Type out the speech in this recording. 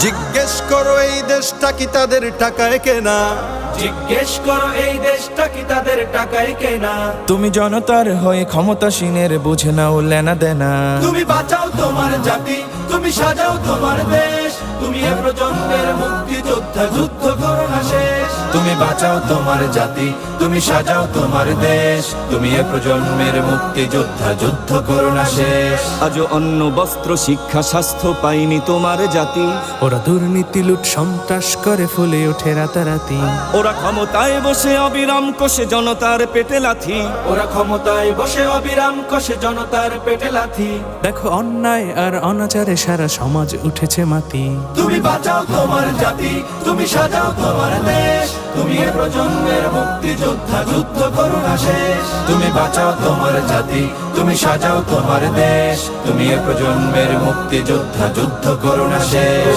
জিজ্ঞেস করো এই দেশটা কি তাদের টাকায় কেনা, জিজ্ঞেস করো এই দেশটা কি তাদের টাকায় কেনা। তুমি জনতার হয়ে ক্ষমতাসীনের বুঝে নাও লেনা দেনা। তুমি বাঁচাও তোমার জাতি, তুমি সাজাও তোমার দেশ, তুমি এ প্রজন্মের মুক্তিযোদ্ধা, যুদ্ধ করো না শেষ। তুমি বাঁচাও তোমার জাতি, তুমি সাজাও তোমার দেশ, তুমি এ প্রজন্মের মুক্তিযোদ্ধা, যুদ্ধ করো না শেষ। আজও অন্ন বস্ত্র শিক্ষা স্বাস্থ্য পাইনি তোমার জাতি। ওরা দুর্নীতি লুট সন্ত্রাস করে ফুলে ওঠে রাতারাতি। ওরা ক্ষমতায় বসে অবিরাম কষে জনতার পেটে লাথি। ওরা ক্ষমতায় বসে অবিরাম কষে জনতার পেটে লাথি। দেখো অন্যায় আর অনাচারে সারা সমাজ উঠেছে মাতি। তুমি বাঁচাও তোমার জাতি, তুমি সাজাও তোমার দেশ, তুমি এ প্রজন্মের মুক্তিযোদ্ধা, যুদ্ধ করো না শেষ। তুমি বাঁচাও তোমার জাতি, তুমি সাজাও তোমার দেশ, তুমি এ প্রজন্মের মুক্তিযোদ্ধা, যুদ্ধ করো না শেষ।